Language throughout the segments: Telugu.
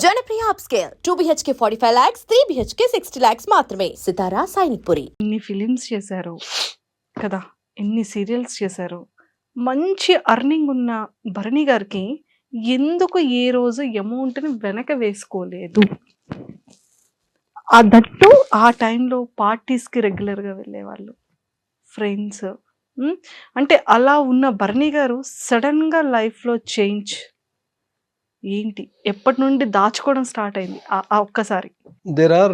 Janapriya upscale 2 BHK 45 lakhs, 3 BHK 60 lakhs మాత్రమే. సితారా సైనిక్పురి. ఎన్ని ఫిలిమ్స్ చేశారు కదా, ఎన్ని సీరియల్స్ చేశారు. మంచి అర్నింగ్ ఉన్న భరణి గారికి ఎందుకు ఏ రోజు అమౌంట్ని వెనక వేసుకోలేదు? ఆ దట్టు ఆ టైంలో పార్టీస్కి రెగ్యులర్గా వెళ్ళేవాళ్ళు, ఫ్రెండ్స్. అంటే అలా ఉన్న భరణి గారు సడన్గా లైఫ్లో చేంజ్ ఏంటి? ఎప్పటి నుండి దాచుకోవడం స్టార్ట్ అయింది ఆ ఒక్కసారి? There are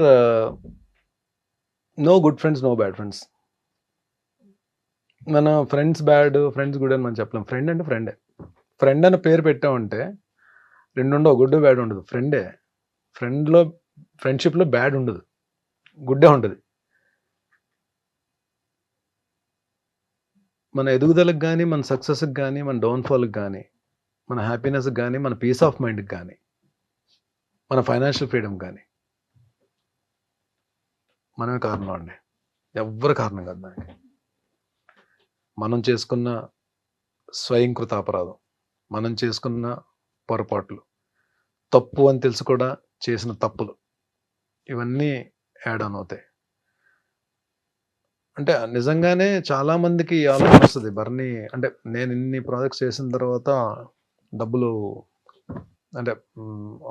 no good friends, no bad friends. మన ఫ్రెండ్స్ బ్యాడ్, ఫ్రెండ్స్ గుడ్ అని మనం చెప్పలేం. ఫ్రెండ్ అంటే ఫ్రెండే. ఫ్రెండ్ అని పేరు పెట్టామంటే రెండు ఉండవు, గుడ్ బ్యాడ్ ఉండదు. ఫ్రెండే. ఫ్రెండ్షిప్లో బ్యాడ్ ఉండదు, గుడ్డే ఉంటుంది. మన ఎదుగుదలకు కానీ, మన సక్సెస్కి కానీ, మన డౌన్ఫాల్కి కానీ, మన హ్యాపీనెస్కి కానీ, మన పీస్ ఆఫ్ మైండ్కి కానీ, మన ఫైనాన్షియల్ ఫ్రీడమ్ కానీ మనమే కారణం అండి. ఎవ్వరు కారణం కాదు దానికి. మనం చేసుకున్న స్వయంకృత అపరాధం, మనం చేసుకున్న పొరపాట్లు, తప్పు అని తెలుసు కూడా చేసిన తప్పులు, ఇవన్నీ యాడ్ ఆన్ అవుతాయి. అంటే నిజంగానే చాలామందికి ఆలోచన వస్తుంది, భరణి అంటే నేను ఇన్ని ప్రాజెక్ట్స్ చేసిన తర్వాత డబ్బులు అంటే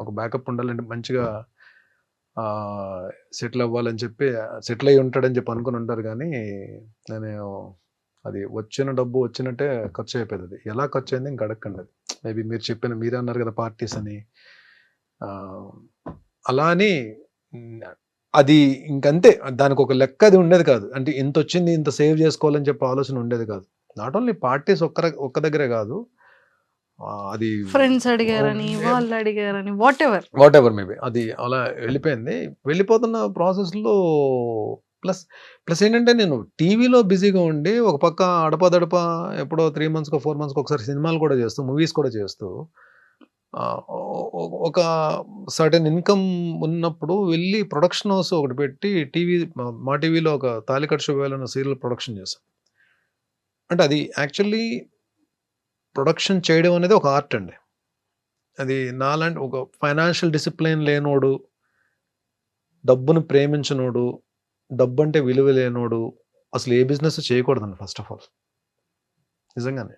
ఒక బ్యాకప్ ఉండాలంటే మంచిగా సెటిల్ అవ్వాలని చెప్పి, సెటిల్ అయ్యి ఉంటాడని చెప్పి అనుకుని ఉంటారు. కానీ నేను అది వచ్చిన డబ్బు వచ్చినట్టే ఖర్చు అయిపోయింది. అది ఎలా ఖర్చు అయింది ఇంక అడగండి. అది మేబీ మీరే అన్నారు కదా పార్టీస్ అని, అలా అని అది ఇంకంతే. దానికి ఒక లెక్క అది ఉండేది కాదు. అంటే ఇంత వచ్చింది ఇంత సేవ్ చేసుకోవాలని చెప్పి ఆలోచన ఉండేది కాదు. నాట్ ఓన్లీ పార్టీస్ ఒక్క దగ్గరే కాదు, అది ఫ్రెండ్స్ అడిగారని, వాళ్ళు అడిగారని, వాట్ ఎవర్ మేబీ అది అలా వెళ్ళిపోయింది. వెళ్ళిపోతున్న ప్రాసెస్లో ప్లస్ ఏంటంటే నేను టీవీలో బిజీగా ఉండి ఒక పక్క అడపదడప ఎప్పుడో 3 monthsకో 4 monthsకో ఒకసారి సినిమాలు కూడా చేస్తూ, మూవీస్ కూడా చేస్తూ, ఒక సర్టెన్ ఇన్కమ్ ఉన్నప్పుడు వెళ్ళి ప్రొడక్షన్ హౌస్ ఒకటి పెట్టి మా టీవీలో ఒక తాలికట్ శుభవేళ సీరియల్ ప్రొడక్షన్ చేశాం. అంటే అది యాక్చువల్లీ ప్రొడక్షన్ చేయడం అనేది ఒక ఆర్ట్ అండి. అది నాలాంటి ఒక ఫైనాన్షియల్ డిసిప్లిన్ లేనోడు, డబ్బును ప్రేమించనోడు, డబ్బు అంటే విలువ లేనోడు అసలు ఏ బిజినెస్ చేయకూడదండి. ఫస్ట్ ఆఫ్ ఆల్ నిజంగానే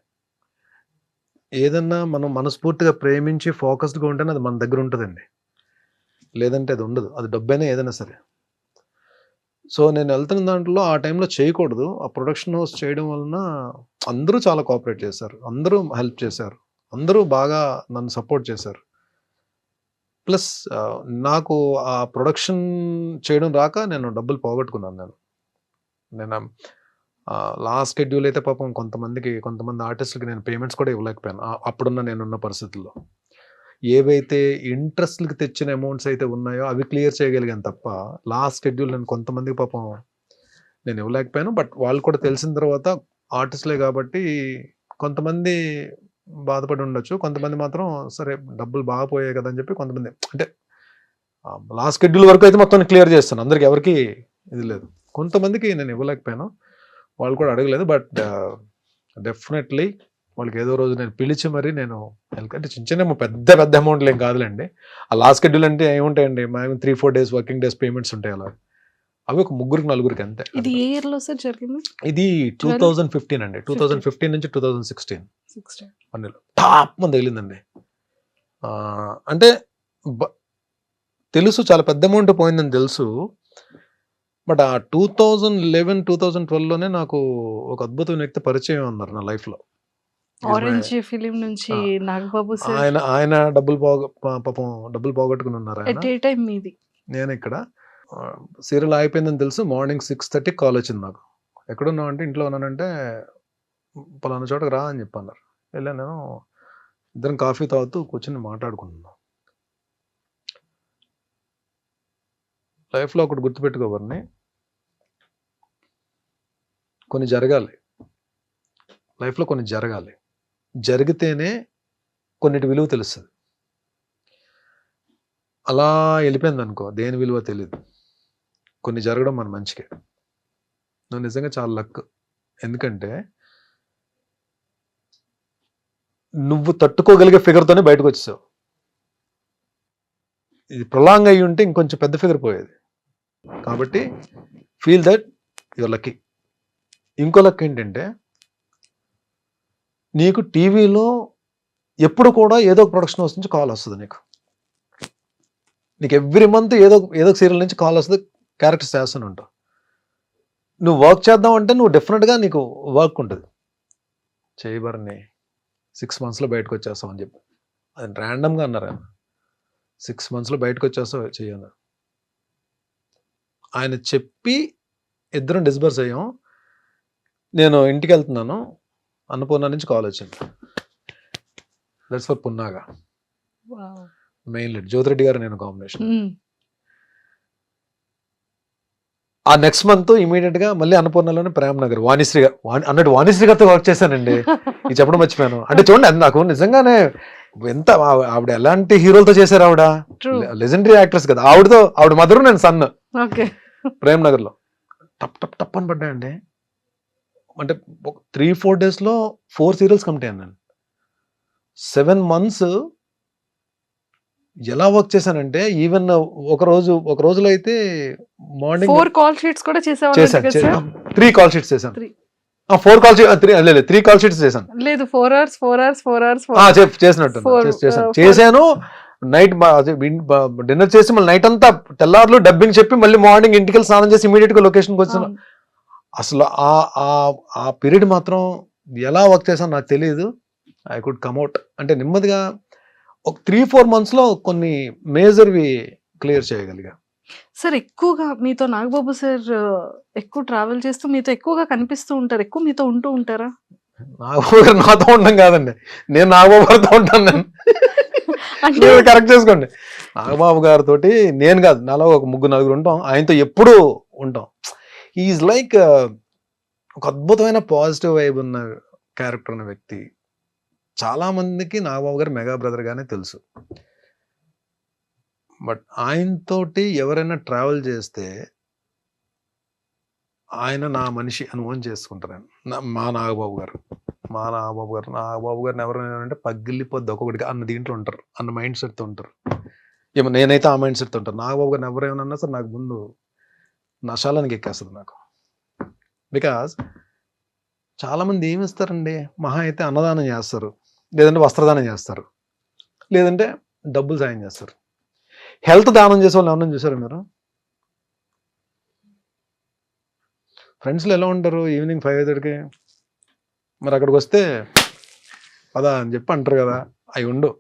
ఏదన్నా మనం మనస్ఫూర్తిగా ప్రేమించి ఫోకస్డ్గా ఉంటేనే అది మన దగ్గర ఉంటుందండి, లేదంటే అది ఉండదు. అది డబ్బైనా ఏదైనా సరే. సో నేను వెళ్తున్న దాంట్లో ఆ టైంలో చేయకూడదు. ఆ ప్రొడక్షన్ హౌస్ చేయడం వలన అందరూ చాలా కోఆపరేట్ చేశారు, అందరూ హెల్ప్ చేశారు, అందరూ బాగా నన్ను సపోర్ట్ చేశారు. ప్లస్ నాకు ఆ ప్రొడక్షన్ చేయడం రాక నేను డబ్బులు పోగొట్టుకున్నాను. నేను లాస్ట్ షెడ్యూల్ అయితే పాపం కొంతమంది ఆర్టిస్టులకి నేను పేమెంట్స్ కూడా ఇవ్వలేకపోయాను అప్పుడున్న నేనున్న పరిస్థితుల్లో. ఏవైతే ఇంట్రెస్ట్లకి తెచ్చిన అమౌంట్స్ అయితే ఉన్నాయో అవి క్లియర్ చేయగలిగాను తప్ప లాస్ట్ షెడ్యూల్ నేను కొంతమందికి పాపం నేను ఇవ్వలేకపోయాను. బట్ వాళ్ళు కూడా తెలిసిన తర్వాత ఆర్టిస్టులే కాబట్టి కొంతమంది బాధపడి ఉండొచ్చు, కొంతమంది మాత్రం సరే డబ్బులు బాగా పోయాయి కదా అని చెప్పి కొంతమంది, అంటే లాస్ట్ షెడ్యూల్ వరకు అయితే మొత్తం క్లియర్ చేస్తాను, అందరికి ఎవరికి ఇది లేదు. కొంతమందికి నేను ఇవ్వలేకపోయాను, వాళ్ళు కూడా అడగలేదు. బట్ డెఫినెట్లీ వాళ్ళకి ఏదో రోజు నేను పిలిచి మరి నేను అంటే చిన్న పెద్ద అమౌంట్లు ఏం కాదులేండి. ఆ లాస్ట్ షెడ్యూల్ అంటే ఏముంటాయండి, మేము 3-4 days వర్కింగ్ డేస్ పేమెంట్స్ ఉంటాయి. అలా అవి ఒక 3-4 అంతే. ఇది ఏ ఇయర్ లో సార్ జరిగింది? ఇది 2015 అండి. 2015 నుంచి 2016 అన్నిలో టాప్ మంది తగిలిందండి. అంటే తెలుసు చాలా పెద్ద అమౌంట్ పోయిందని తెలుసు. బట్ ఆ 2011-2012లోనే నాకు ఒక అద్భుతమైన వ్యక్తి పరిచయం ఉన్నారు నా లైఫ్లో. ఆరెంజ్ ఫిలిం నుంచి నాగబాబు సార్. ఆయన పాపం డబ్బులు పోగొట్టుకుని ఉన్నారు. నేను ఇక్కడ సీరియల్ అయిపోయిందని తెలుసు. మార్నింగ్ 6:30 కాల్ వచ్చింది నాకు. ఎక్కడున్నావు అంటే ఇంట్లో ఉన్నానంటే పలానా చోటకు రా అని చెప్పన్నారు. వెళ్ళాను. నేను ఇద్దరం కాఫీ తాగుతూ కూర్చొని మాట్లాడుకుంటున్నాను. లైఫ్లో ఒకటి గుర్తుపెట్టుకోవాలని, కొన్ని జరగాలి లైఫ్లో, కొన్ని జరగాలి, జరిగితేనే కొన్నిటి విలువ తెలుస్తుంది. అలా వెళ్ళిపోయింది అనుకో, దేని విలువ తెలియదు. కొన్ని జరగడం మన మంచికే. నువ్వు నిజంగా చాలా లక్. ఎందుకంటే నువ్వు తట్టుకోగలిగే ఫిగర్తోనే బయటకు వచ్చేసావు. ఇది ప్రొలాంగ్ అయ్యి ఉంటే ఇంకొంచెం పెద్ద ఫిగర్ పోయేది. కాబట్టి ఫీల్ దట్ యువర్ లక్కీ. ఇంకో లక్ ఏంటంటే నీకు టీవీలో ఎప్పుడు కూడా ఏదో ఒక ప్రొడక్షన్ హౌస్ నుంచి కాల్ వస్తుంది. నీకు ఎవ్రీ మంత్ ఏదో ఒక సీరియల్ నుంచి కాల్ వస్తుంది, క్యారెక్టర్స్ చేస్తూనే ఉంటావు. నువ్వు వర్క్ చేద్దాం అంటే నువ్వు డెఫినెట్గా నీకు వర్క్ ఉంటుంది. చేయబరని 6 monthsలో బయటకు వచ్చేస్తావు అని చెప్పి అది ర్యాండమ్గా అన్నారు ఆయన. 6 monthsలో బయటకు వచ్చేస్తావు చెయ్యను ఆయన చెప్పి ఇద్దరం డిస్బర్స్ అయ్యాం. నేను ఇంటికి వెళ్తున్నాను, అన్నపూర్ణ నుంచి కాల్ వచ్చింది. That's for Punnaga main lead Jyothi Reddy గారు నేను కాంబినేషన్. ఆ నెక్స్ట్ మంత్ ఇమీడియట్ గా మళ్ళీ అన్నపూర్ణలోనే ప్రేమ్ నగర్ వాణిశ్రీ అన్నట్టు వాణిశ్రీ గారితో వర్క్ చేశానండి. ఇది చెప్పడం మర్చిపోయాను. అంటే చూడండి, అది నాకు నిజంగానే ఎంత ఆవిడ ఎలాంటి హీరోలతో చేశారు. ఆవిడ లెజెండరీ యాక్ట్రెస్ కదా. ఆవిడ మదరు, నేను సన్. ప్రేమ్ నగర్ లో టప్ టప్ టప్ అని పడ్డాయండి. అంటే 3-4 days లో 4 serials కంప్లీట్ అయ్యాను నేను. 7 months ఎలా వర్క్ చేశానంటే ఈవెన్ ఒక రోజులో అయితే మార్నింగ్ 4 call sheets కూడా చేసాను. 3 call sheets చేశాను. 4 call sheets 3 call sheets చేశాను. లేదు 4 hours చేసినట్టు చేశాను. నైట్ డిన్నర్ చేసి మళ్ళీ నైట్ అంతా తెల్లారులు డబ్బింగ్ చెప్పి మళ్ళీ మార్నింగ్ ఇంటికి స్నానం చేసి ఇమీడియట్ గా లొకేషన్కి వచ్చాను. అసలు ఆ పీరియడ్ మాత్రం ఎలా వర్క్ చేశాను నాకు తెలియదు. ఐ కుడ్ కమ్అట్ అంటే నెమ్మదిగా ఒక 3-4 monthsలో కొన్ని మేజర్వి క్లియర్ చేయగలిగా. సార్ ఎక్కువగా మీతో నాగబాబు సార్ ఎక్కువ ట్రావెల్ చేస్తూ మీతో ఎక్కువగా కనిపిస్తూ ఉంటారు, ఎక్కువ మీతో ఉంటూ ఉంటారా? నాగబాబు గారు నాతో ఉండడం కాదండి, నేను నాగబాబు గారితో ఉంటాను. నేను కరెక్ట్ చేసుకోండి. నాగబాబు గారితో నేను కాదు, నాలో ఒక 3-4 ఉంటాం. ఆయనతో ఎప్పుడూ ఉంటాం. ఈజ్ లైక్ ఒక అద్భుతమైన పాజిటివ్ వైబ్ ఉన్న క్యారెక్టర్ ఉన్న వ్యక్తి. చాలా మందికి నాగబాబు గారు మెగా బ్రదర్ గానే తెలుసు. బట్ ఆయనతోటి ఎవరైనా ట్రావెల్ చేస్తే ఆయన నా మనిషి అనుభవం చేసుకుంటారు. మా నాగబాబు గారిని ఎవరైనా అంటే పగిలిపోద్ది ఒక్కొక్కటిగా అన్న దీంట్లో ఉంటారు, అన్న మైండ్ సెట్తో ఉంటారు. ఏమో నేనైతే ఆ మైండ్ సెట్తో ఉంటాను. నాగబాబు గారిని ఎవరైనా సరే నాకు ముందు నశాలానికి ఎక్కేస్తుంది నాకు. బికాజ్ చాలామంది ఏమి ఇస్తారండి, మహా అయితే అన్నదానం చేస్తారు, లేదంటే వస్త్రదానం చేస్తారు, లేదంటే డబ్బులు సాయం చేస్తారు. హెల్త్ దానం చేసే వాళ్ళు ఏమన్నా చూసారు మీరు? ఫ్రెండ్స్లో ఎలా ఉంటారు? ఈవినింగ్ 5:30కి మరి అక్కడికి వస్తే పదా అని చెప్పి అంటారు కదా, అవి ఉండు.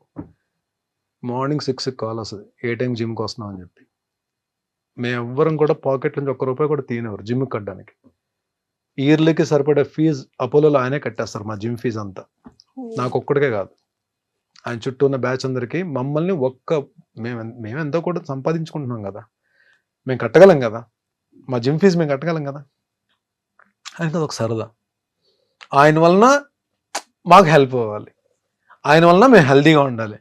మార్నింగ్ 6కి కాల్ వస్తుంది, ఏ టైం జిమ్కి వస్తున్నాం అని చెప్పి. మేము ఎవ్వరం కూడా పాకెట్ నుంచి ₹1 కూడా తీయనివ్వరు జిమ్కి కట్టడానికి. ఇయర్లీకి సరిపడే ఫీజు అపోలోలో ఆయనే కట్టేస్తారు, మా జిమ్ ఫీజు అంతా. నాకు ఒక్కడికే కాదు, ఆయన చుట్టూ ఉన్న బ్యాచ్ అందరికీ. మమ్మల్ని మేము ఎంతో కూడా సంపాదించుకుంటున్నాం కదా, మేము కట్టగలం కదా, మా జిమ్ ఫీజు మేము కట్టగలం కదా. ఆయనకి అదొక సరదా. ఆయన వలన మాకు హెల్ప్ అవ్వాలి, ఆయన వలన మేము హెల్తీగా ఉండాలి,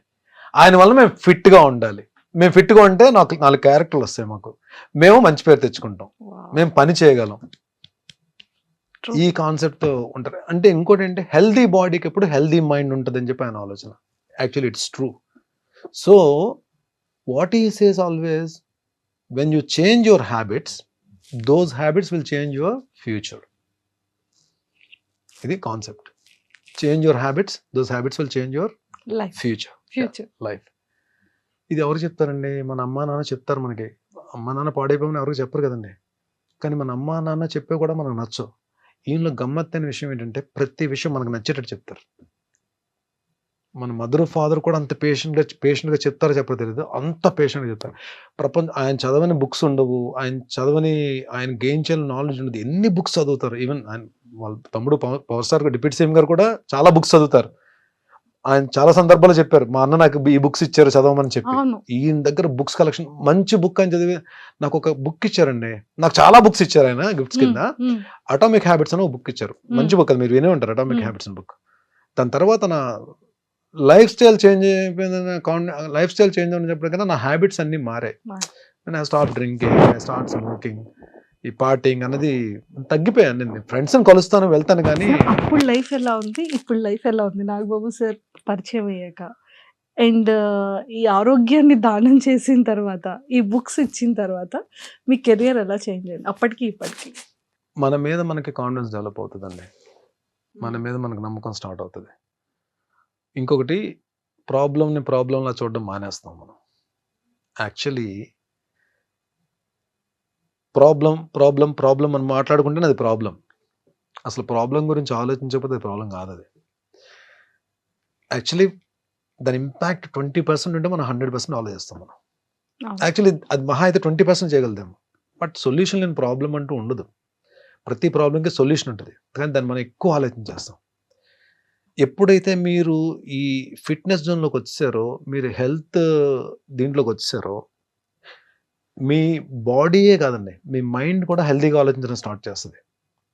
ఆయన వలన మేము ఫిట్గా ఉండాలి. మేము ఫిట్గా ఉంటే 4 క్యారెక్టర్లు వస్తాయి మాకు, మేము మంచి పేరు తెచ్చుకుంటాం, మేము పని చేయగలం. ఈ కాన్సెప్ట్ ఉంటారు. అంటే ఇంకోటి ఏంటి, హెల్దీ బాడీకి ఎప్పుడు హెల్దీ మైండ్ ఉంటుంది అని చెప్పి ఆయన ఆలోచన. Actually it's true. So what he says always, when you change your habits, those habits will change your future. ఇది concept. Change your habits, those habits will change your future life. ఇది ఎవరు చెప్తారండి? మన అమ్మా నాన్న చెప్తారు మనకి. అమ్మా నాన్న పాడైపోమని ఎవరికి చెప్పరు కదండి. కానీ మన అమ్మా నాన్న చెప్పే కూడా మనకు నచ్చవు. ఈయనలో గమ్మత్తైన విషయం ఏంటంటే ప్రతి విషయం మనకు నచ్చేటట్టు చెప్తారు. మన మదర్ ఫాదర్ కూడా అంత పేషెంట్గా చెప్తారో చెప్పదో తెలియదు, అంత పేషెంట్గా చెప్తారు. ఆయన చదవని బుక్స్ ఉండవు, ఆయన గెయిన్ చేయాలని నాలెడ్జ్ ఉండదు. ఎన్ని బుక్స్ చదువుతారు. ఈవెన్ ఆయన వాళ్ళ తమ్ముడు పవర్ స్టార్ డిప్యూటీ సీఎం గారు కూడా చాలా బుక్స్ చదువుతారు. ఆయన చాలా సందర్భాలు చెప్పారు, మా అన్న నాకు ఈ బుక్స్ ఇచ్చారు చదవమని చెప్పి. ఈయన దగ్గర బుక్స్ కలెక్షన్, మంచి బుక్ అని చదివి నాకు ఒక బుక్ ఇచ్చారండి. నాకు చాలా బుక్స్ ఇచ్చారు ఆయన గిఫ్ట్స్ కింద. అటామిక్ హ్యాబిట్స్ అని ఒక బుక్ ఇచ్చారు. మంచి బుక్, అది మీరు వినే ఉంటారు, అటామిక్ హ్యాబిట్స్ అని బుక్. దాని తర్వాత నా లైఫ్ స్టైల్ చేంజ్ అని చెప్పడం కన్నా నా హ్యాబిట్స్ అన్ని మారాయి. I start drinking, I start smoking, ఈ పార్టీయింగ్ అన్నది తగ్గిపోయాను. నేను ఫ్రెండ్స్ని కలుస్తాను, వెళ్తాను. కానీ అప్పుడు లైఫ్ ఎలా ఉంది, ఇప్పుడు లైఫ్ ఎలా ఉంది? నాగబాబు సార్ పరిచయం అయ్యాక అండ్ ఈ ఆరోగ్యాన్ని దానం చేసిన తర్వాత, ఈ బుక్స్ ఇచ్చిన తర్వాత మీ కెరియర్ ఎలా చేంజ్ అయింది అప్పటికి ఇప్పటికి? మన మీద మనకి కాన్ఫిడెన్స్ డెవలప్ అవుతుందండి. మన మీద మనకు నమ్మకం స్టార్ట్ అవుతుంది. ఇంకొకటి, ప్రాబ్లంలా చూడడం మానేస్తాం మనం. యాక్చువల్లీ ప్రాబ్లం అని మాట్లాడుకుంటేనే అది ప్రాబ్లం. అసలు ప్రాబ్లం గురించి ఆలోచించకపోతే అది ప్రాబ్లం కాదు. అది యాక్చువల్లీ దాని ఇంపాక్ట్ 20% ఉంటే మనం 100% ఆలోచిస్తాం మనం. యాక్చువల్లీ అది మహా అయితే 20% చేయగలుగుతాము. బట్ సొల్యూషన్ లేని ప్రాబ్లం అంటూ ఉండదు. ప్రతి ప్రాబ్లంకి సొల్యూషన్ ఉంటుంది, కానీ దాన్ని మనం ఎక్కువ ఆలోచించేస్తాం. ఎప్పుడైతే మీరు ఈ ఫిట్నెస్ జోన్లోకి వచ్చేసారో, మీరు హెల్త్ దీంట్లోకి వచ్చేసారో, మీ బాడీయే కాదండి, మీ మైండ్ కూడా హెల్తీగా ఆలోచించడం స్టార్ట్ చేస్తుంది.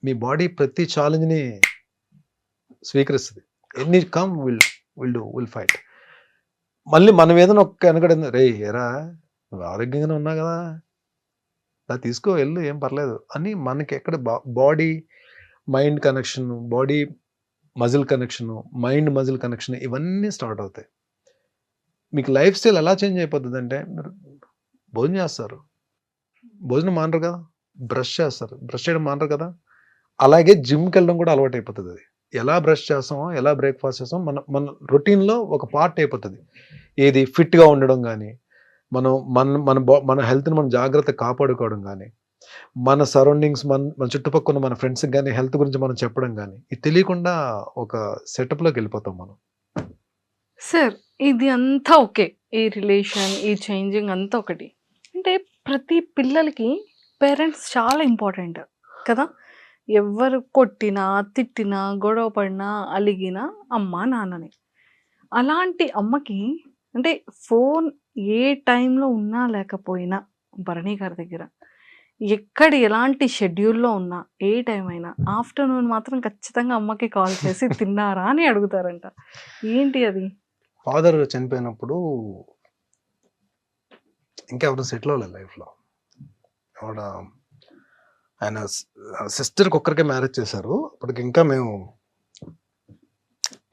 మీ బాడీ ప్రతి ఛాలెంజ్ని స్వీకరిస్తుంది. ఎన్ని కమ్ విల్ ఫైట్. మళ్ళీ మనం ఏదైనా ఒక్క వెనకడింది, రే ఎరా నువ్వు ఆరోగ్యంగానే ఉన్నా కదా, దా తీసుకో వెళ్ళు, ఏం పర్లేదు అని మనకి ఎక్కడ body mind connection, body muscle connection, mind muscle connection, ఇవన్నీ స్టార్ట్ అవుతాయి. మీకు లైఫ్ స్టైల్ ఎలా చేంజ్ అయిపోతుంది అంటే, మీరు భోజనం చేస్తారు, భోజనం మానరు కదా, బ్రష్ చేస్తారు, బ్రష్ చేయడం మానరు కదా, అలాగే జిమ్కి వెళ్ళడం కూడా అలవాటు అయిపోతుంది. అది ఎలా బ్రష్ చేస్తామో, ఎలా బ్రేక్ఫాస్ట్ చేస్తామో మన రొటీన్లో ఒక పార్ట్ అయిపోతుంది. ఏది ఫిట్గా ఉండడం కానీ, మన హెల్త్ని మనం జాగ్రత్తగా కాపాడుకోవడం కానీ, మన సరౌండింగ్స్, మన చుట్టుపక్కల మన ఫ్రెండ్స్కి కానీ హెల్త్ గురించి మనం చెప్పడం కానీ, ఇది తెలియకుండా ఒక సెటప్లోకి వెళ్ళిపోతాం మనం. సార్ ఇది అంతా ఓకే, ఈ రిలేషన్, ఈ చేంజింగ్ అంతా ఒకటి. అంటే ప్రతి పిల్లలకి పేరెంట్స్ చాలా ఇంపార్టెంట్ కదా. ఎవరు కొట్టినా, తిట్టినా, గొడవ పడినా, అలిగినా అమ్మ నాన్నని. అలాంటి అమ్మకి అంటే ఫోన్ ఏ టైంలో ఉన్నా లేకపోయినా భరణి గారి దగ్గర ఎక్కడ ఎలాంటి షెడ్యూల్లో ఉన్నా, ఏ టైం అయినా ఆఫ్టర్నూన్ మాత్రం ఖచ్చితంగా అమ్మకి కాల్ చేసి తిన్నారా అని అడుగుతారంట. ఏంటి అది? ఫాదర్ చనిపోయినప్పుడు ఇంకెవరు సెటిల్ అవ్వలేదు లైఫ్లో. ఆవిడ ఆయన సిస్టర్కి ఒక్కరికే మ్యారేజ్ చేశారు. అప్పటికి ఇంకా మేము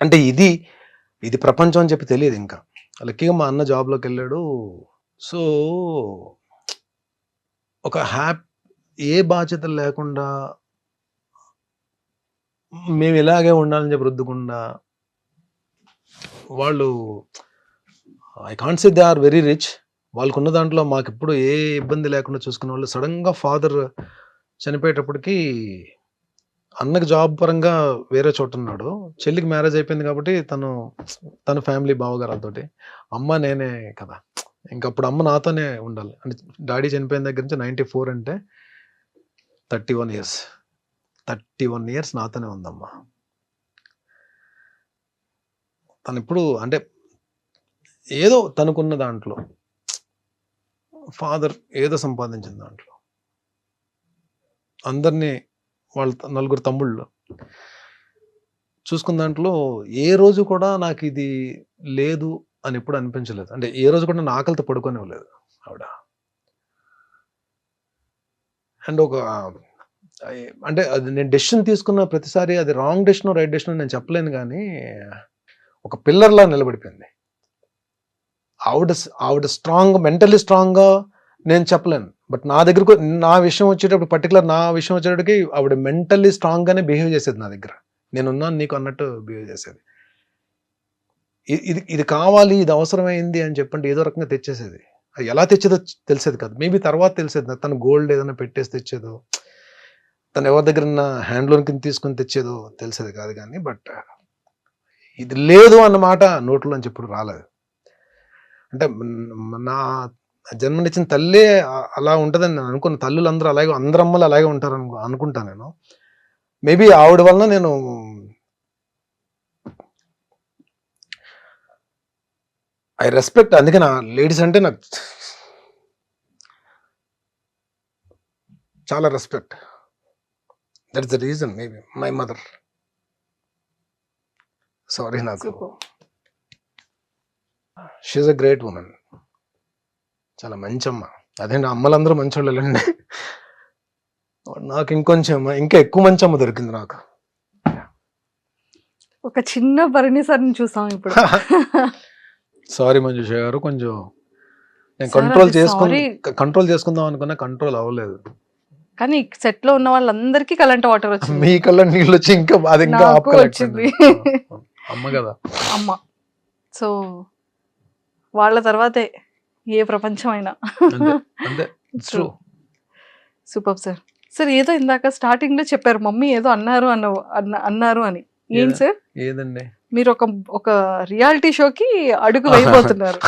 అంటే ఇది ప్రపంచం అని చెప్పి తెలియదు. ఇంకా లక్కీగా మా అన్న జాబ్లోకి వెళ్ళాడు. సో ఒక ఏ బాధ్యతలు లేకుండా మేము ఇలాగే ఉండాలని చెప్పి రుద్దకుండా, వాళ్ళు I can't say they are very rich, వాళ్ళకున్న దాంట్లో మాకు ఇప్పుడు ఏ ఇబ్బంది లేకుండా చూసుకునే వాళ్ళు. సడన్గా ఫాదర్ చనిపోయేటప్పటికి అన్నకి జాబ్ పరంగా వేరే చోట ఉన్నాడు, చెల్లికి మ్యారేజ్ అయిపోయింది కాబట్టి తన ఫ్యామిలీ బావగారాలతోటి, అమ్మ నేనే కదా, ఇంకప్పుడు అమ్మ నాతోనే ఉండాలి. అంటే డాడీ చనిపోయిన దగ్గర నుంచి 94 అంటే 31 ఇయర్స్ నాతోనే ఉందమ్మా. తను ఇప్పుడు అంటే ఏదో తనకున్న దాంట్లో, ఫాదర్ ఏదో సంపాదించిన దాంట్లో, అందరినీ వాళ్ళ 4 తమ్ముళ్ళు చూసుకున్న దాంట్లో ఏ రోజు కూడా నాకు ఇది లేదు అని ఎప్పుడు అనిపించలేదు. అంటే ఏ రోజు కూడా నా ఆకలితో పడుకోనివ్వలేదు ఆవిడ. అండ్ అంటే అది నేను డెసిషన్ తీసుకున్న ప్రతిసారి అది రాంగ్ డెసిషన్ రైట్ డెసిషన్ నేను చెప్పలేను, కానీ ఒక పిల్లర్లా నిలబడిపోయింది ఆవిడ స్ట్రాంగ్, మెంటలీ స్ట్రాంగ్గా నేను చెప్పలేను. బట్ నా దగ్గరకు నా విషయం వచ్చేటప్పటికి ఆవిడ మెంటల్లీ స్ట్రాంగ్గానే బిహేవ్ చేసేది నా దగ్గర. నేనున్నాను నీకు అన్నట్టు బిహేవ్ చేసేది. ఇది కావాలి, ఇది అవసరమైంది అని చెప్పండి ఏదో రకంగా తెచ్చేసేది. అది ఎలా తెచ్చేదో తెలిసేది కాదు, మేబీ తర్వాత తెలిసేది. తను గోల్డ్ ఏదైనా పెట్టేసి తెచ్చేదో, తను ఎవరి దగ్గర హ్యాండ్లోన్ కింద తీసుకొని తెచ్చేదో తెలిసేది కాదు. కానీ బట్ ఇది లేదు అన్నమాట నోట్లో నుంచి ఎప్పుడు రాలేదు. అంటే నా జన్మనిచ్చిన తల్లే అలా ఉంటుందని నేను అనుకున్న. తల్లులందరూ అలాగే, అందరు అమ్మలు అలాగే ఉంటారు అనుకుంటా నేను. మేబీ ఆవిడ వలన నేను ఐ రెస్పెక్ట్. అందుకే నా లేడీస్ అంటే నాకు చాలా respect. That is the reason. Maybe my mother. Sorry, నాకు షీఈస్ అ గ్రేట్ ఉమెన్. చాలా మంచి అమ్మ. అదే నా అమ్మలందరూ మంచోళ్ళండి. నాకు ఇంకా ఎక్కువ మంచి అమ్మ దొరికింది నాకు. ఒక చిన్న భరణి సార్ని చూసాం ఇప్పుడు. సారీ మంజుష గారు, కొంచెం నేను Sir, అది sorry. కంట్రోల్ చేసుకుందాం అనుకున్నా, కంట్రోల్ అవ్వలేదు. కానీ సెట్ లో ఉన్న వాళ్ళందరికీ కరెంట్ వాటర్ వచ్చింది. మీ కళ్ళ నీళ్ళు వచ్చి ఇంకా అది ఇంకా నాకు ఆపుకోలేకపోయింది. వచ్చింది. అమ్మ కదా. అమ్మ. సో వాళ్ళ తర్వాతే ఏ ప్రపంచం అయినా. అంతే అంతే. It's true. Super sir. Sir ఏదో ఇందాక స్టార్టింగ్ లో చెప్పారు మమ్మీ ఏదో అన్నారు అన్నారు అని. ఏంటి సార్? ఏదండి? మీరు ఒక రియాలిటీ షోకి అడుగు వేయబోతున్నారు.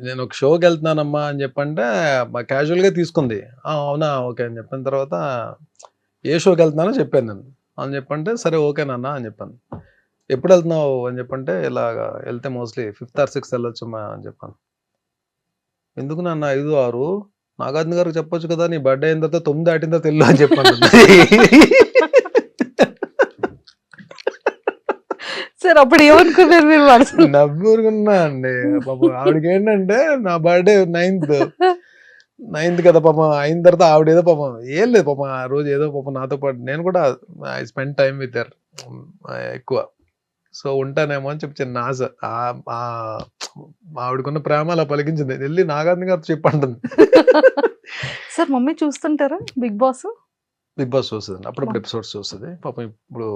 నేను ఒక షోకి వెళ్తున్నానమ్మా అని చెప్పంటే క్యాజువల్ గా తీసుకుంది. అవునా, ఓకే అని చెప్పిన తర్వాత ఏ షోకి వెళ్తున్నానో చెప్పాను నేను. అని చెప్పంటే సరే ఓకేనన్నా అని చెప్పాను. ఎప్పుడు వెళ్తున్నావు అని చెప్పంటే ఇలాగా వెళ్తే మోస్ట్లీ 5th or 6th వెళ్ళొచ్చమ్మా అని చెప్పాను. ఎందుకు నాన్న 5, 6 నాగార్జున గారికి చెప్పొచ్చు కదా, నీ బర్త్డే అయిన తర్వాత 9 దాటిన తర్వాత వెళ్ళు అని చెప్పాను. సార్ అప్పుడు ఏమనుకున్నారు మీరు? నవ్వుకున్నా అండి. పాపం ఆవిడకి ఏంటంటే నా బర్త్డే 9th కదా పాపం. అయిన తర్వాత ఆవిడేదో పాపం ఏం లేదు పాపం ఆ రోజు ఏదో పాపం నాతో పాటు నేను కూడా I spend time with her ఎక్కువ. సో ఉంటానేమో అని చెప్పి చిన్న ఆశ. ఆవిడకున్న ప్రేమ అలా పలికించింది. వెళ్ళి నాగార్జున గారు చెప్పంటుంది. సార్ మమ్మీ చూస్తుంటారా బిగ్ బాస్? బిగ్ బాస్ చూస్తుంది, అప్పుడప్పుడు ఎపిసోడ్స్ చూస్తుంది. పాపం ఇప్పుడు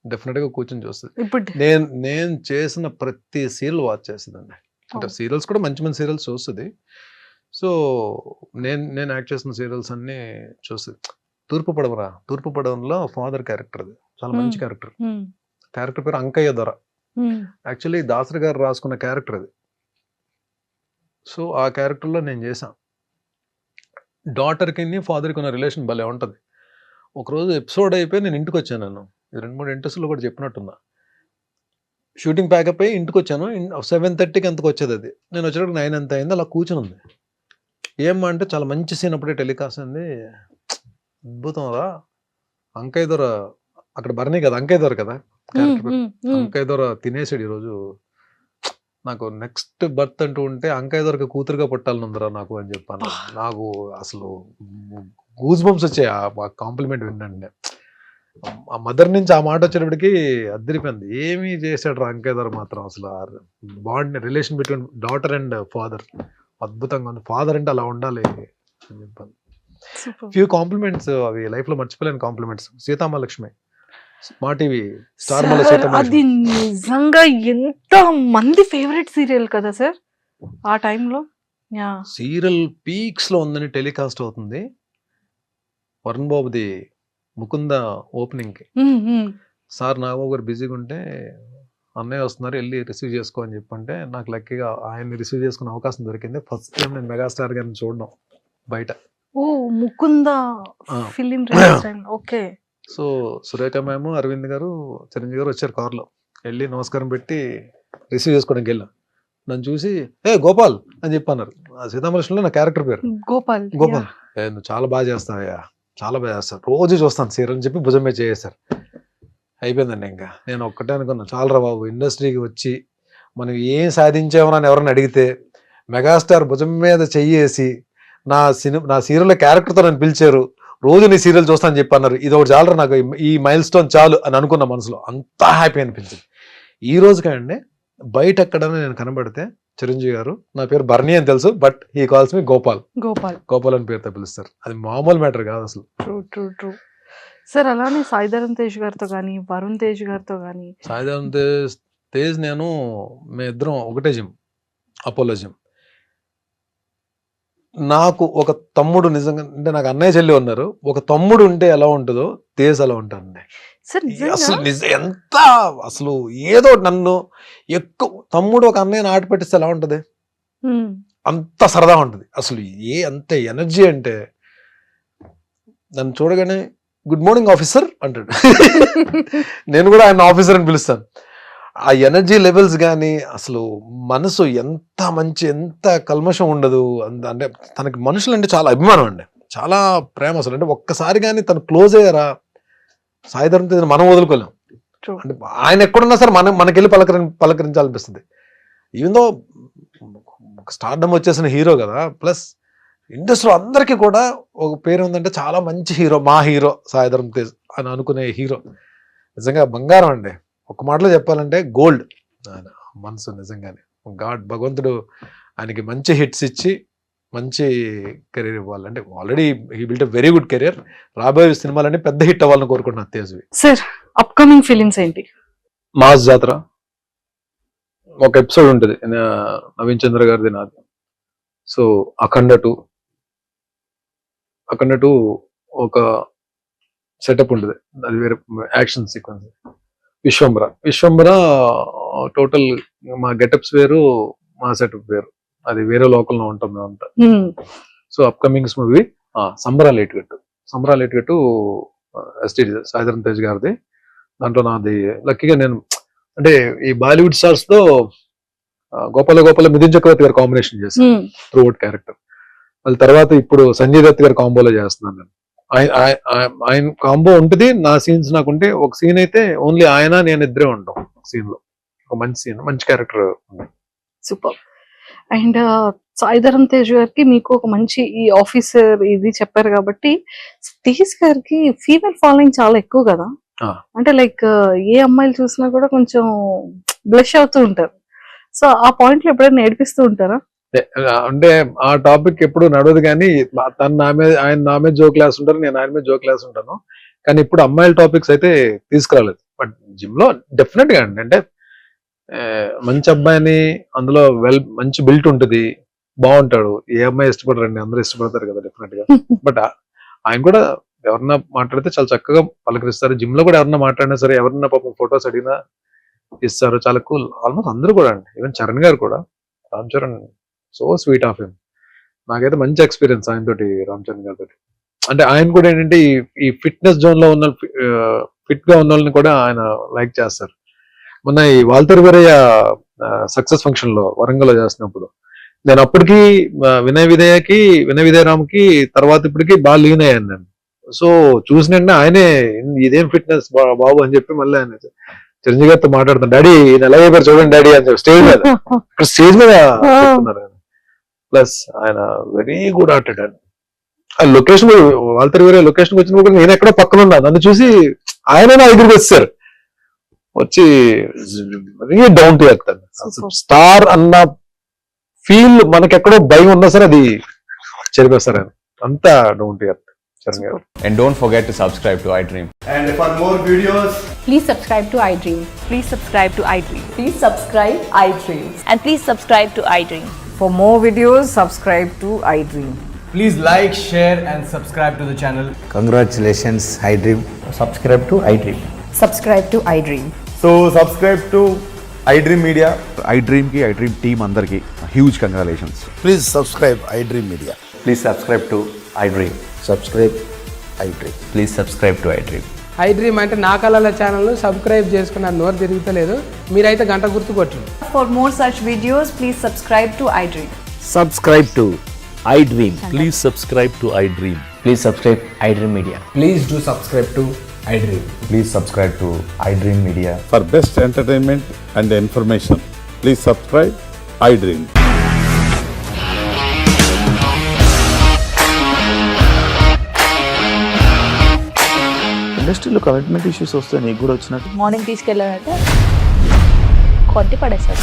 డెఫినెట్ గా కూర్చొని చూస్తుంది. ఇప్పుడు నేను చేసిన ప్రతి సీరియల్ వాచ్ చేస్తుందండి. అంటే సీరియల్స్ కూడా మంచి మంచి సీరియల్స్ చూస్తుంది. సో నేను యాక్ట్ చేసిన సీరియల్స్ అన్ని చూస్తుంది. తూర్పు పడవలో ఫాదర్ క్యారెక్టర్, అది చాలా మంచి క్యారెక్టర్. క్యారెక్టర్ పేరు అంకయ్య దొర. యాక్చువల్లీ దాసరి గారు రాసుకున్న క్యారెక్టర్ అది. సో ఆ క్యారెక్టర్లో నేను చేశాను. డాటర్కి ఫాదర్కి ఉన్న రిలేషన్ భలే ఉంటుంది. ఒకరోజు ఎపిసోడ్ అయిపోయి నేను ఇంటికి వచ్చాను. నేను 2-3 ఇంట్రెస్ట్లో కూడా చెప్పినట్టున్నా. షూటింగ్ ప్యాకప్ అయ్యి ఇంటికి వచ్చాను. 7:30కి ఎంతకు వచ్చేది అది. నేను వచ్చేటప్పుడు 9 ఎంత అయింది. అలా కూర్చుని ఉంది. ఏమ్మా అంటే చాలా మంచి సీన్ అప్పుడే టెలికాస్ట్ అయింది. అద్భుతం రా, అంకయ్య దొర అక్కడ బర్నీ కదా, అంకయ్య దొర కదా క్యారెక్టర్. అంకయ్య దొర తినేసాడు ఈరోజు. నాకు నెక్స్ట్ బర్త్ అంటూ ఉంటే అంకయ్య దొరకి కూతురుగా పుట్టాలని ఉందిరా నాకు అని చెప్పాను. నాకు అసలు గూస్ బంప్స్ వచ్చాయి ఆ కాంప్లిమెంట్ వినండి. ఆ మదర్ నుంచి ఆ మాట వచ్చేటప్పటికి అద్దరిపోయింది. ఏమీ చేశాడు రా అంకయ్య దొర మాత్రం. అసలు bond relation between daughter and father అద్భుతంగా ఉంది. ఫాదర్ అంటే అలా ఉండాలి అని చెప్పాను. ఫ్యూ కాంప్లిమెంట్స్ అవి లైఫ్ లో మర్చిపోలేని కాంప్లిమెంట్స్. సీతామహాలక్ష్మి మా టీవీ స్టార్ మల అది సీతామహాలక్ష్మి నిజంగా ఎంత మంది ఫేవరెట్ సీరియల్ కదా సార్ ఆ టైంలో. సీరియల్ పీక్స్ లో ఉందని టెలికాస్ట్ అవుతుంది. వరుణ్ బాబుది ముకుంద ఓపెనింగ్ కి సార్ నాగబాబు గారు బిజీగా ఉంటే అన్నయ్య వస్తున్నారు వెళ్ళి రిసీవ్ చేసుకో అని చెప్పంటే నాకు లక్కీగా ఆయన్ని రిసీవ్ చేసుకునే అవకాశం దొరికింది. ఫస్ట్ టైం నేను మెగాస్టార్ గారిని చూడడం బయట. ఓ Mukunda film. Okay. So Surekha ma'am, Aravind గారు, చిరంజీవి గారు వచ్చారు కార్లో. వెళ్ళి నమస్కారం పెట్టి రిసీవ్ చేసుకోవడానికి వెళ్ళాం. నన్ను చూసి గోపాల్ అని చెప్పన్నారు. సీతామహాలక్ష్మిలో నా క్యారెక్టర్ పేరు గోపాల్. నువ్వు చాలా బాగా చేస్తావయ్యా, చాలా బాగా చేస్తాను, రోజు చూస్తాను సీరియల్ అని చెప్పి భుజం మీద చేసేసారు. అయిపోయిందండి. ఇంకా నేను ఒక్కటే అనుకున్నా, చాలరా బాబు ఇండస్ట్రీకి వచ్చి మనం ఏం సాధించామని ఎవరైనా అడిగితే మెగాస్టార్ భుజం మీద చెయ్యేసి నా సీరియల్ క్యారెక్టర్తో నన్ను పిలిచారు, రోజు నీ సీరియల్ చూస్తాను చెప్పి అన్నారు. ఇది ఒకటి చాలరా నాకు, ఈ మైల్ స్టోన్ చాలు అని అనుకున్న మనసులో. అంతా హ్యాపీ అనిపించింది. ఈ రోజు కండి బయట ఎక్కడైనా నేను కనబడితే చిరంజీవి గారు నా పేరు బర్నీ అని తెలుసు, బట్ హీ కాల్స్ మీ గోపాల్ అని పేరుతో పిలుస్తారు. అది మామూలు మ్యాటర్ కాదు అసలు. True sir. అలానే సాయిధరమ్ తేజ్ గారితో కానీ వరుణ్ తేజ్ గారితో కానీ. సాయిధరమ్ తేజ్ నేను మీ ఇద్దరం ఒకటే జిమ్, అపోలో జిమ్. నాకు ఒక తమ్ముడు నిజంగా అంటే నాకు అన్నయ్య చెల్లి ఉన్నారు. ఒక తమ్ముడు ఉంటే ఎలా ఉంటుందో తేజ్ అలా ఉంటానండి. అసలు ఎంత అసలు ఏదో నన్ను ఎక్కువ తమ్ముడు ఒక అన్నయ్యని ఆట పెట్టిస్తే ఎలా ఉంటది, అంత సరదా ఉంటుంది. అసలు అంత ఎనర్జీ అంటే నన్ను చూడగానే గుడ్ మార్నింగ్ ఆఫీసర్ అంటాడు. నేను కూడా ఆయన ఆఫీసర్ అని పిలుస్తాను. ఆ ఎనర్జీ లెవెల్స్ కానీ అసలు మనసు ఎంత మంచి, ఎంత కల్మషం ఉండదు. అంటే తనకి మనుషులు అంటే చాలా అభిమానం అండి, చాలా ప్రేమ. అసలు అంటే ఒక్కసారి కానీ తను క్లోజ్ అయ్యారా సాయిధరమ్ తేజ్ మనం వదులుకోలేం. అంటే ఆయన ఎక్కడున్నా సరే మనకెళ్ళి పలకరించాలనిపిస్తుంది. ఈవెందో స్టార్డమ్ వచ్చేసిన హీరో కదా, ప్లస్ ఇండస్ట్రీలో అందరికీ కూడా ఒక పేరు ఉందంటే చాలా మంచి హీరో, మా హీరో సాయిధరమ్ తేజ్ అని అనుకునే హీరో. నిజంగా బంగారం అండి. ఒక మాటలో చెప్పాలంటే గోల్డ్. ఆయన మనసు నిజంగానే భగవంతుడు ఆయనకి మంచి హిట్స్ ఇచ్చి మంచి కెరీర్ ఇవ్వాలి. అంటే already he built a very good career. రాబోయే సినిమాలన్నీ పెద్ద హిట్ అవ్వాలని కోరుకుంటున్నాను తేజవి. సార్ అప్కమింగ్ ఫిలిమ్స్ ఏంటి? మాస్ జాతర ఒక ఎపిసోడ్ ఉంటుంది నవీన్ చంద్ర గారిది, నాది. సో అఖండ 2 ఒక సెటప్ ఉంటుంది, అది వేరే యాక్షన్ సీక్వెన్స్. విశ్వంబర టోటల్ మా గెటప్స్ వేరు, మా సెటప్ వేరు, అది వేరే లోకల్లో ఉంటాం మేమంతా. సో అప్కమింగ్స్ మూవీ సంబరాలు ఏటుగట్టు ఎస్టీడీ సాయిధరం తేజ్ గారిది. దాంట్లో నాది లక్కీగా నేను అంటే ఈ బాలీవుడ్ స్టార్స్ తో గోపాల మిథున్ చక్రవర్తి గారు కాంబినేషన్ చేశాను త్రూ అవుట్ క్యారెక్టర్. మళ్ళీ తర్వాత ఇప్పుడు సంజయ్ దత్ గారు కాంబోలో చేస్తున్నాను నేను. ఆయన కాంబో ఉంటుంది, నా సీన్స్ నాకుంటే ఒక సీన్ అయితే ఓన్లీ ఆయన నేను ఇద్దరే ఉంటాం సీన్ లో. ఒక మంచి సీన్, మంచి character. Super. And Sai Dharam Tej గారికి మీకు ఒక మంచి ఈ ఆఫీసర్ ఇది చెప్పారు కాబట్టి, తేజ్ గారికి ఫీమేల్ ఫాలోయింగ్ చాలా ఎక్కువ కదా. అంటే లైక్ ఏ అమ్మాయిలు చూసినా కూడా కొంచెం బ్లష్ అవుతూ ఉంటారు. సో ఆ పాయింట్ లో ఎప్పుడైనా నేర్పిస్తూ ఉంటారా? అంటే ఆ టాపిక్ ఎప్పుడు నడవదు, కానీ ఆయన నా మీద జోక్ క్లాస్ ఉంటారు, నేను ఆయన మీద జోక్ క్లాస్ ఉంటాను. కానీ ఇప్పుడు అమ్మాయిల టాపిక్స్ అయితే తీసుకురాలేదు. బట్ జిమ్ లో డెఫినెట్ గా అంటే మంచి అబ్బాయిని, అందులో మంచి బిల్ట్ ఉంటుంది, బాగుంటాడు. ఏ అమ్మాయి ఇష్టపడరండి, అందరూ ఇష్టపడతారు కదా డెఫినెట్ గా. బట్ ఆయన కూడా ఎవరన్నా మాట్లాడితే చాలా చక్కగా పలకరిస్తారు. జిమ్ లో కూడా ఎవరన్నా మాట్లాడినా సరే, ఎవరన్నా పాపం ఫొటోస్ అడిగినా ఇస్తారు, చాలా కూల్. ఆల్మోస్ట్ అందరూ కూడా అండి, ఈవెన్ చరణ్ గారు కూడా. Ram Charan so sweet of him. నాకైతే మంచి ఎక్స్పీరియన్స్ ఆయన తోటి, రామ్ చరణ్ గారి తోటి. అంటే ఆయన కూడా ఏంటంటే ఈ ఫిట్నెస్ జోన్ లో ఉన్న ఫిట్ గా ఉన్న వాళ్ళని కూడా ఆయన లైక్ చేస్తారు. మొన్న ఈ వాల్టర్ వీరయ్య సక్సెస్ ఫంక్షన్ లో వరంగల్లో చేసినప్పుడు నేను అప్పటికి వినయ విదయరామ్కి తర్వాత ఇప్పటికి బాగా లీన్ అయ్యాను నేను. సో చూసినంటే ఆయనే ఇదేం ఫిట్నెస్ బాబు అని చెప్పి మళ్ళీ ఆయన చిరంజీవి గారితో మాట్లాడుతాను, డాడీ ఈయన ఎలా అయిపోయారు చూడండి డాడీ అని చెప్పి స్టేజ్ మీద చెప్తున్నారు. ప్లస్ ఆయన వెరీ గుడ్ ఆర్టెడ్ అండి. ఆ లొకేషన్ వాల్టర్ వీరయ్య లొకేషన్ వచ్చినప్పుడు నేను ఎక్కడో పక్కన ఉన్నా, నన్ను చూసి ఆయన నా దగ్గరికి వచ్చారు, వచ్చి వెరీ డౌన్ టు ఎర్త్ అండి. స్టార్ అన్న ఫీల్ మనకెక్కడో భయం ఉన్నా సరే అది చెరిపేస్తారు ఆయన, అంతా down to earth. And don't forget to subscribe to iDream. And for more videos, please subscribe to iDream. Please subscribe to iDream. Please subscribe iDream. And please subscribe to iDream. For more videos, subscribe to iDream. please like, share and subscribe to the channel. Congratulations, iDream. Subscribe to iDream. Subscribe to iDream. So subscribe to iDream Media. iDream ki iDream team andarki huge congratulations. Please subscribe iDream Media. Please subscribe to iDream. Subscribe iDream. Please subscribe to iDream. iDream అంటే నా కళల ఛానల్ సబ్స్క్రైబ్ చేసుకున్న నోరు తిరుగుతలేదు, మీరైతే గంట గుర్తు కొట్టండి. For more such videos, please subscribe to iDream. Subscribe to iDream. Please subscribe to iDream. Please subscribe iDream Media. Please do subscribe to iDream. Please subscribe to iDream Media. For best entertainment and information, please subscribe iDream. ఇండస్ట్రీలో కమిట్మెంట్ ఇష్యూస్ వస్తే నీకు కూడా వచ్చినట్టు మార్నింగ్ తీసుకెళ్ళారంటే కొట్టి పడేశారు.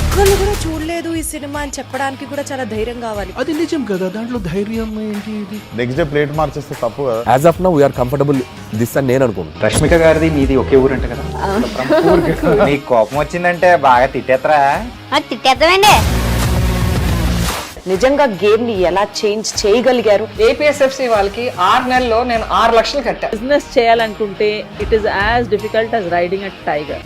ఒక్కళ్ళు కూడా చూడలేదు ఈ సినిమా అని చెప్పడానికి కూడా చాలా ధైర్యం కావాలి. అది నిజం కదా, దాంట్లో ధైర్యం ఏంటి? ఇది నెక్స్ట్ డే ప్లేట్ మార్చేస్తే తప్పు కదా. As of now, we are comfortable this అని నేను అనుకుంటున్నాను. రష్మిక గారిది మీది ఒకే ఊరంట కదా. నీకు కోపం వచ్చిందంటే బాగా తిట్టేత్తరా? తిట్టేద్దామండి. నిజంగా గేమ్ ని ఎలా చేంజ్ చేయగలిగారు? ఏపీఎస్ఎఫ్సి వాళ్ళకి 6 నెలల్లో నేను 6 లక్షలు కట్టా. బిజినెస్ చేయాలనుకుంటే it is as difficult as riding a tiger.